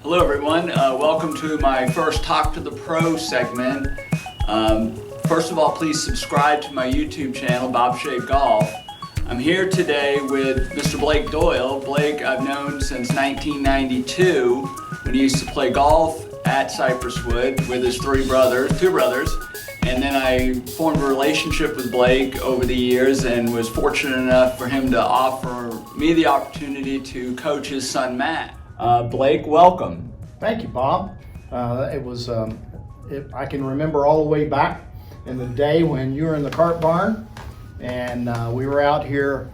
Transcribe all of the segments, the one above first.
Hello everyone, welcome to my first Talk to the Pro segment. First of all, please subscribe to my YouTube channel, Bob Shea Golf. I'm here today with Mr. Blake Doyle. Blake I've known since 1992 when he used to play golf at Cypresswood with his two brothers. And then I formed a relationship with Blake over the years and was fortunate enough for him to offer me the opportunity to coach his son Matt. Blake, welcome. Thank you, Bob. I can remember all the way back in the day when you were in the cart barn and we were out here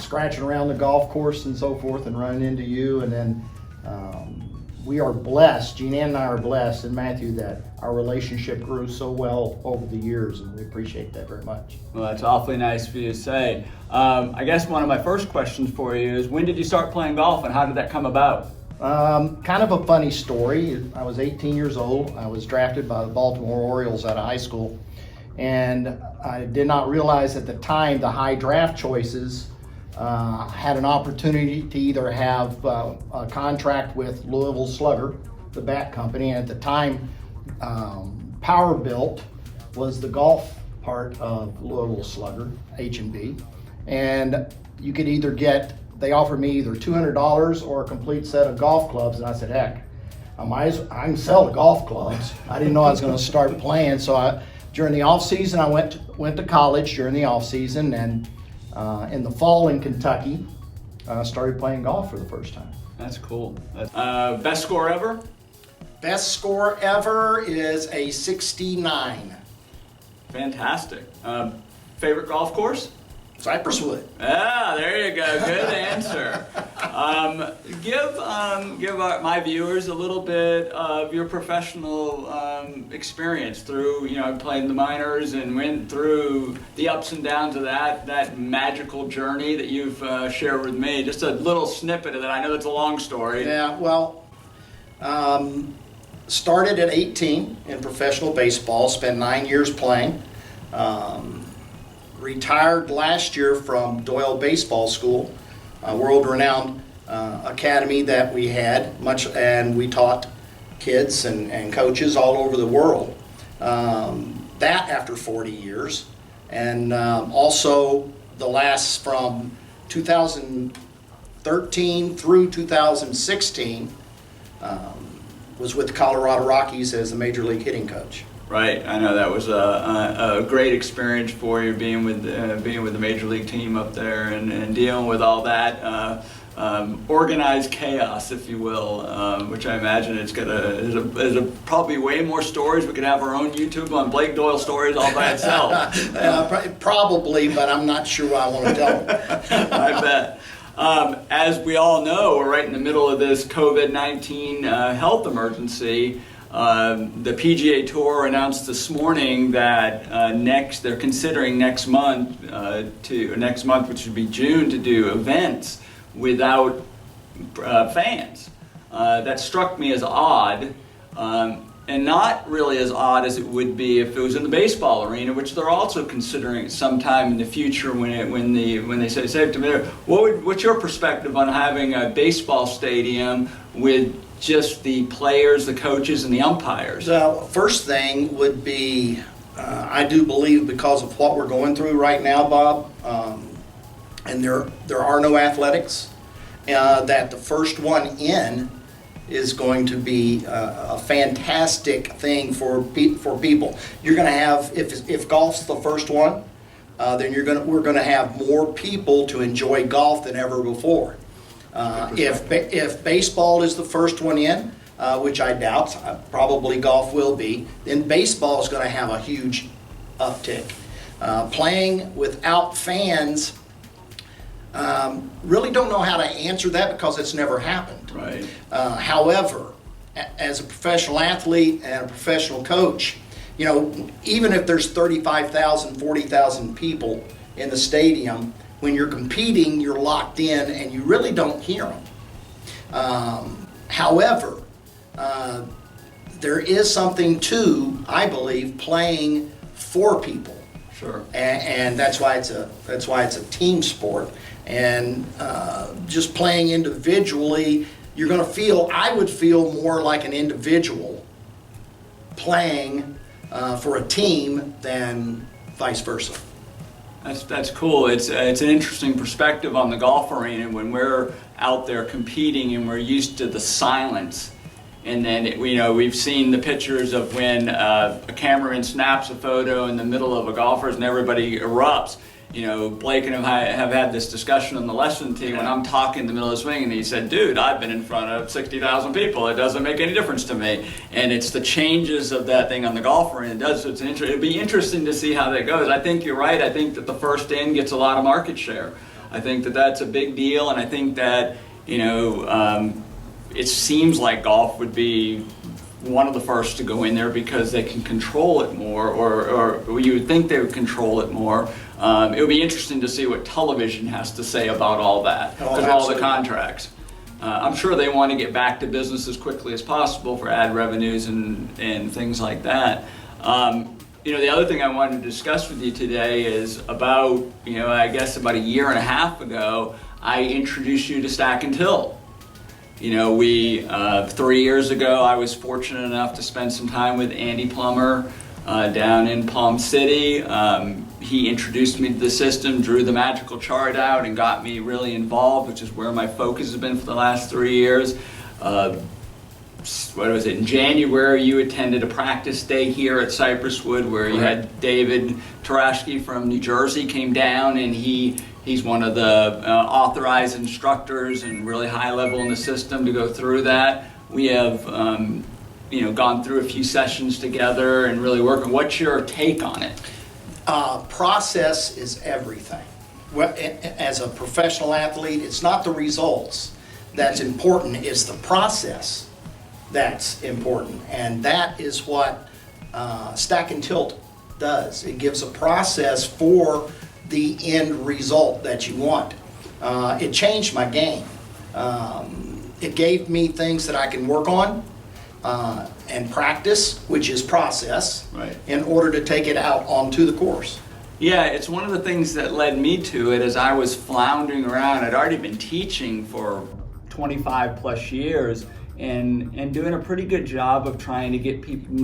scratching around the golf course and so forth and running into you. And then we are blessed, Jean Ann and I are blessed, and Matthew, that our relationship grew so well over the years, and we appreciate that very much. Well, that's awfully nice for you to say. I guess one of my first questions for you is, when did you start playing golf and how did that come about? Kind of a funny story. I was 18 years old. I was drafted by the Baltimore Orioles out of high school, and I did not realize at the time the high draft choices had an opportunity to either have a contract with Louisville Slugger, the bat company, and at the time Power Built was the golf part of Louisville Slugger, H&B, and you could either they offered me either $200 or a complete set of golf clubs, and I said, heck, I can sell the golf clubs. I didn't know I was going to start playing, so during the off season I went to college during the off season, and in the fall in Kentucky, started playing golf for the first time. That's cool. Best score ever? Best score ever is a 69. Fantastic. Favorite golf course? Cypresswood. Ah, there you go. Good answer. Give my viewers a little bit of your professional experience through, playing the minors and went through the ups and downs of that magical journey that you've shared with me. Just a little snippet of that. I know that's a long story. Yeah, well, started at 18 in professional baseball, spent 9 years playing. Retired last year from Doyle Baseball School, a world-renowned academy that we had, and we taught kids and coaches all over the world. That after 40 years, and also the last from 2013 through 2016 was with the Colorado Rockies as the Major League hitting coach. Right, I know that was a great experience for you, being with the major league team up there and dealing with all that organized chaos, if you will, which I imagine is probably way more stories. We could have our own YouTube on Blake Doyle stories all by itself. Probably, but I'm not sure I want to tell them. I bet. As we all know, we're right in the middle of this COVID-19 health emergency. The PGA Tour announced this morning that they're considering next month, which would be June, to do events without fans. That struck me as odd, and not really as odd as it would be if it was in the baseball arena, which they're also considering sometime in the future when they say safe to be there. What's your perspective on having a baseball stadium with just the players, the coaches, and the umpires? So first thing would be, I do believe because of what we're going through right now, Bob, and there are no athletics, that the first one in is going to be a fantastic thing for people. You're going to have, if golf's the first one, then we're going to have more people to enjoy golf than ever before. If baseball is the first one in, which I doubt, probably golf will be, then baseball is going to have a huge uptick. Playing without fans, really don't know how to answer that because it's never happened. Right. However, as a professional athlete and a professional coach, even if there's 35,000, 40,000 people in the stadium, when you're competing, you're locked in and you really don't hear them. However, there is something to, I believe, playing for people. Sure. And that's why it's a team sport. And just playing individually you're going to feel, I would feel more like an individual playing for a team than vice versa. That's cool. It's an interesting perspective on the golf arena when we're out there competing and we're used to the silence. And then we've seen the pictures of when a cameraman snaps a photo in the middle of a golfer's and everybody erupts. Blake and I have had this discussion on the lesson team when I'm talking in the middle of the swing, and he said, "Dude, I've been in front of 60,000 people. It doesn't make any difference to me." And it's the changes of that thing on the golf arena. It'd be interesting to see how that goes. I think you're right. I think that the first in gets a lot of market share. I think that that's a big deal, and I think that it seems like golf would be one of the first to go in there because they can control it more, or you would think they would control it more. It would be interesting to see what television has to say about all that, because all the contracts. I'm sure they want to get back to business as quickly as possible for ad revenues and things like that. The other thing I wanted to discuss with you today is about, I guess about a year and a half ago, I introduced you to Stack and Tilt. 3 years ago, I was fortunate enough to spend some time with Andy Plummer down in Palm City. He introduced me to the system, drew the magical chart out, and got me really involved, which is where my focus has been for the last 3 years. In January, you attended a practice day here at Cypresswood where you had David Tarashki from New Jersey came down, and he's one of the authorized instructors and really high level in the system to go through that. We have gone through a few sessions together and really working. What's your take on it? Process is everything. Well, as a professional athlete, it's not the results that's important, it's the process that's important. And that is what Stack and Tilt does. It gives a process for the end result that you want. It changed my game. It gave me things that I can work on and practice, which is process, right, in order to take it out onto the course. Yeah, it's one of the things that led me to it as I was floundering around. I'd already been teaching for 25 plus years and doing a pretty good job of trying to get people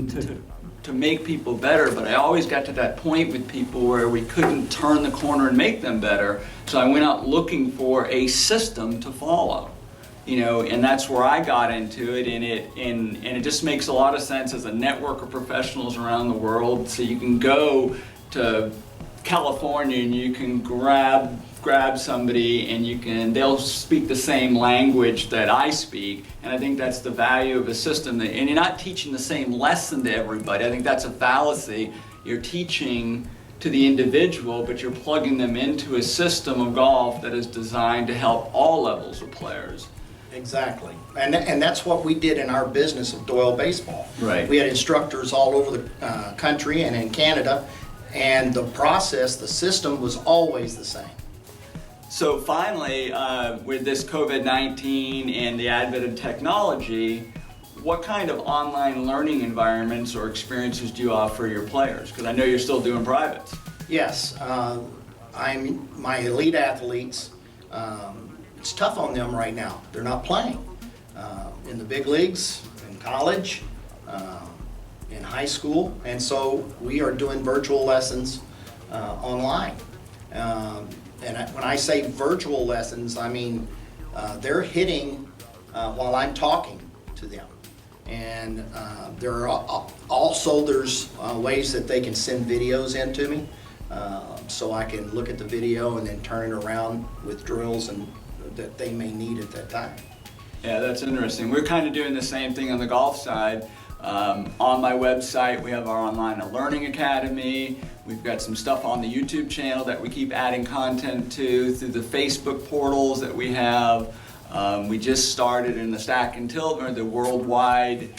to make people better, but I always got to that point with people where we couldn't turn the corner and make them better. So I went out looking for a system to follow. And that's where I got into it, and it just makes a lot of sense as a network of professionals around the world. So you can go to California and you can grab somebody and they'll speak the same language that I speak, and I think that's the value of a system. And you're not teaching the same lesson to everybody. I think that's a fallacy. You're teaching to the individual, but you're plugging them into a system of golf that is designed to help all levels of players. Exactly, and that's what we did in our business of Doyle Baseball. Right. We had instructors all over the country and in Canada, and the process, the system was always the same. So finally, with this COVID-19 and the advent of technology, what kind of online learning environments or experiences do you offer your players? Because I know you're still doing privates. Yes, my elite athletes, it's tough on them right now. They're not playing in the big leagues, in college, in high school, and so we are doing virtual lessons online. And when I say virtual lessons, I mean they're hitting while I'm talking to them. And there's ways that they can send videos in to me, so I can look at the video and then turn it around with drills and that they may need at that time. Yeah, that's interesting. We're kind of doing the same thing on the golf side. On my website, we have our online learning academy. We've got some stuff on the YouTube channel that we keep adding content to through the Facebook portals that we have. We just started in the Stack and Tilt, or the worldwide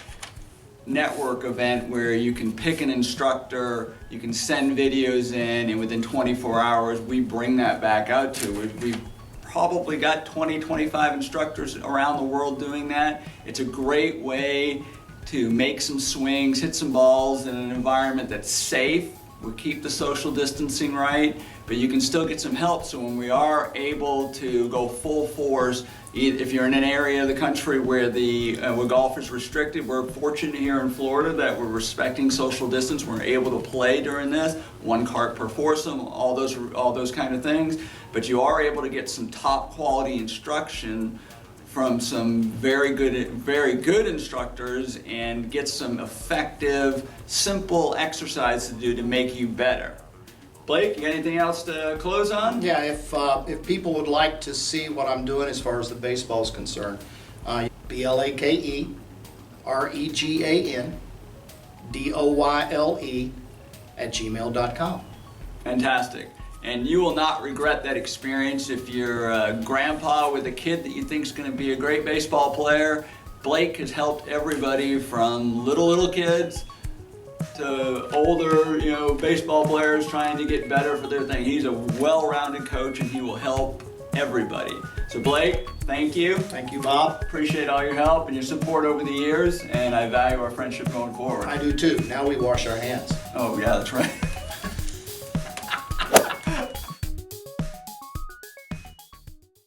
network event where you can pick an instructor, you can send videos in, and within 24 hours we bring that back out to. We've probably got 20, 25 instructors around the world doing that. It's a great way to make some swings, hit some balls in an environment that's safe we'll keep the social distancing right, but you can still get some help. So when we are able to go full force, if you're in an area of the country where where golf is restricted, we're fortunate here in Florida that we're respecting social distance. We're able to play during this, 1 cart per foursome, all those kind of things. But you are able to get some top quality instruction from some very good instructors and get some effective, simple exercise to do to make you better. Blake, you got anything else to close on? Yeah, if people would like to see what I'm doing as far as the baseball is concerned, BlakeReganDoyle@gmail.com. Fantastic. And you will not regret that experience. If you're a grandpa with a kid that you think is going to be a great baseball player, Blake has helped everybody from little kids to older, baseball players trying to get better for their thing. He's a well-rounded coach and he will help everybody. So Blake, thank you. Thank you, Bob. Appreciate all your help and your support over the years, and I value our friendship going forward. I do too. Now we wash our hands. Oh yeah, that's right.